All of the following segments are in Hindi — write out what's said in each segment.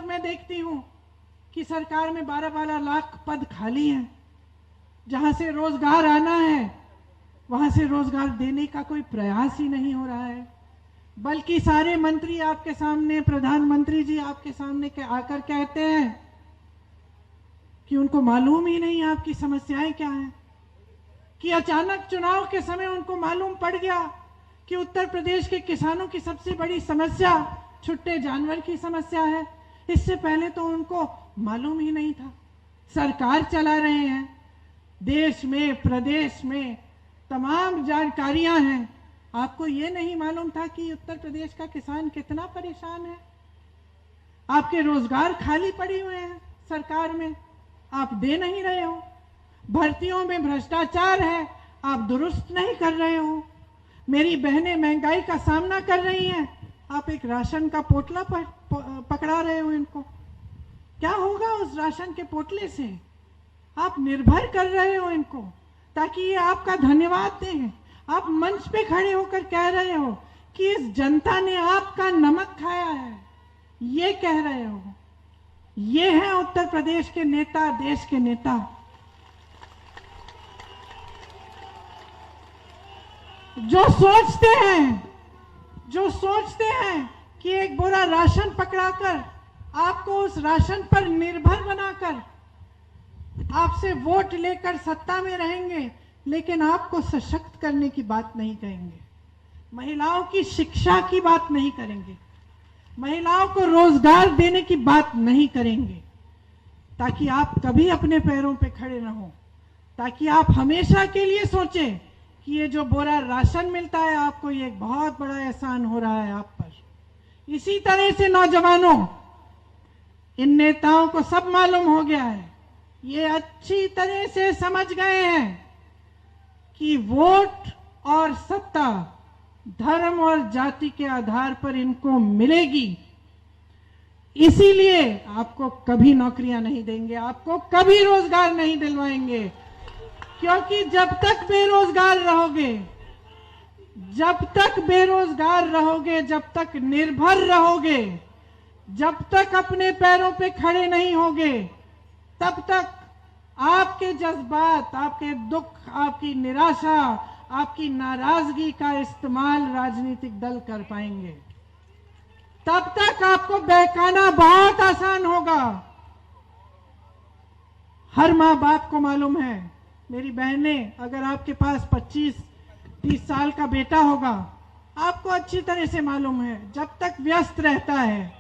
मैं देखती हूँ कि सरकार में 12-12 लाख पद खाली हैं। जहाँ से रोजगार आना है वहाँ से रोजगार देने का कोई प्रयास ही नहीं हो रहा है, बल्कि सारे मंत्री आपके सामने, प्रधानमंत्री जी आपके सामने आकर कहते हैं कि उनको मालूम ही नहीं आपकी समस्याएं क्या हैं, कि अचानक चुनाव के समय उनको मालूम पड़ गया कि उत्तर प्रदेश के किसानों की सबसे बड़ी समस्या छुट्टे जानवर की समस्या है। इससे पहले तो उनको मालूम ही नहीं था। सरकार चला रहे हैं, देश में प्रदेश में तमाम जानकारियां हैं, आपको ये नहीं मालूम था कि उत्तर प्रदेश का किसान कितना परेशान है। आपके रोजगार खाली पड़े हुए हैं सरकार में, आप दे नहीं रहे हो। भर्तियों में भ्रष्टाचार है, आप दुरुस्त नहीं कर रहे हो। मेरी बहनें महंगाई का सामना कर रही हैं, आप एक राशन का पोटला पकड़ा रहे हो इनको। क्या होगा उस राशन के पोटले से? आप निर्भर कर रहे हो इनको ताकि ये आपका धन्यवाद दें। आप मंच पे खड़े होकर कह रहे हो कि इस जनता ने आपका नमक खाया है, ये कह रहे हो। ये है उत्तर प्रदेश के नेता, देश के नेता। जो सोचते हैं कि एक बोरा राशन पकड़ाकर आपको उस राशन पर निर्भर बनाकर आपसे वोट लेकर सत्ता में रहेंगे, लेकिन आपको सशक्त करने की बात नहीं कहेंगे, महिलाओं की शिक्षा की बात नहीं करेंगे, महिलाओं को रोजगार देने की बात नहीं करेंगे, ताकि आप कभी अपने पैरों पे खड़े न हो, ताकि आप हमेशा के लिए सोचें कि ये जो बोरा राशन मिलता है आपको, ये एक बहुत बड़ा एहसान हो रहा है आप पर। इसी तरह से नौजवानों, इन नेताओं को सब मालूम हो गया है, ये अच्छी तरह से समझ गए हैं कि वोट और सत्ता धर्म और जाति के आधार पर इनको मिलेगी। इसीलिए आपको कभी नौकरियां नहीं देंगे, आपको कभी रोजगार नहीं दिलवाएंगे, क्योंकि जब तक बेरोजगार रहोगे, जब तक निर्भर रहोगे, जब तक अपने पैरों पे खड़े नहीं होगे, तब तक आपके जज्बात, आपके दुख, आपकी निराशा, आपकी नाराजगी का इस्तेमाल राजनीतिक दल कर पाएंगे। तब तक आपको बहकाना बहुत आसान होगा। हर माँ बाप को मालूम है, मेरी बहनें, अगर आपके पास 25-30 साल का बेटा होगा, आपको अच्छी तरह से मालूम है, जब तक व्यस्त रहता है,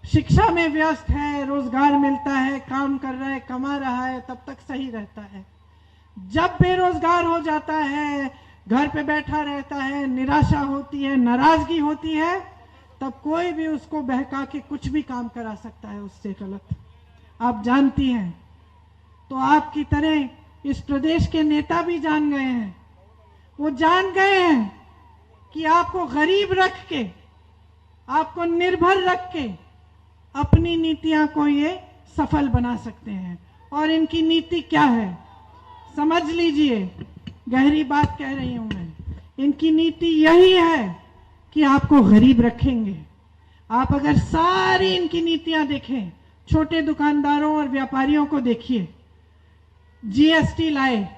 शिक्षा में व्यस्त है, रोजगार मिलता है, काम कर रहा है, कमा रहा है, तब तक सही रहता है। जब बेरोजगार हो जाता है, घर पे बैठा रहता है, निराशा होती है, नाराजगी होती है, तब कोई भी उसको बहका के कुछ भी काम करा सकता है उससे गलत। आप जानती हैं। तो आपकी तरह इस प्रदेश के नेता भी जान गए हैं। वो जान गए हैं कि आपको गरीब रख के, आपको निर्भर रख के अपनी नीतियां को ये सफल बना सकते हैं। और इनकी नीति क्या है समझ लीजिए, गहरी बात कह रही हूं मैं। इनकी नीति यही है कि आपको गरीब रखेंगे। आप अगर सारी इनकी नीतियां देखें, छोटे दुकानदारों और व्यापारियों को देखिए, जीएसटी लाए,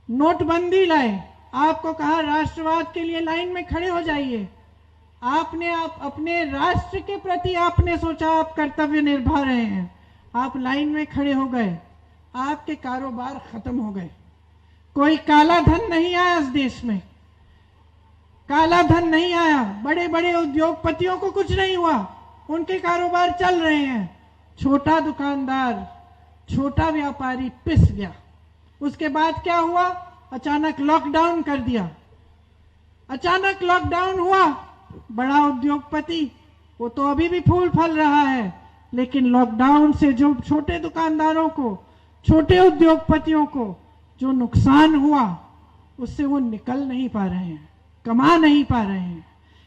नोटबंदी लाए, आपको कहा राष्ट्रवाद के लिए लाइन में खड़े हो जाइए। आपने अपने राष्ट्र के प्रति आपने सोचा आप कर्तव्य निभा रहे हैं, आप लाइन में खड़े हो गए, आपके कारोबार खत्म हो गए। कोई काला धन नहीं आया इस देश में, काला धन नहीं आया, बड़े बड़े उद्योगपतियों को कुछ नहीं हुआ, उनके कारोबार चल रहे हैं। छोटा दुकानदार, छोटा व्यापारी पिस गया। उसके बाद क्या हुआ? अचानक लॉकडाउन कर दिया। अचानक लॉकडाउन हुआ, बड़ा उद्योगपति वो तो अभी भी फूल फल रहा है, लेकिन लॉकडाउन से जो छोटे दुकानदारों को, छोटे उद्योगपतियों को जो नुकसान हुआ, उससे वो निकल नहीं पा रहे हैं, कमा नहीं पा रहे हैं।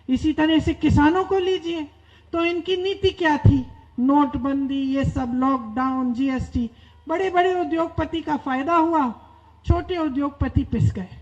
इसी तरह से किसानों को लीजिए, तो इनकी नीति क्या थी? नोटबंदी, ये सब, लॉकडाउन, जीएसटी, बड़े बड़े उद्योगपति का फायदा हुआ, छोटे उद्योगपति पिस गए।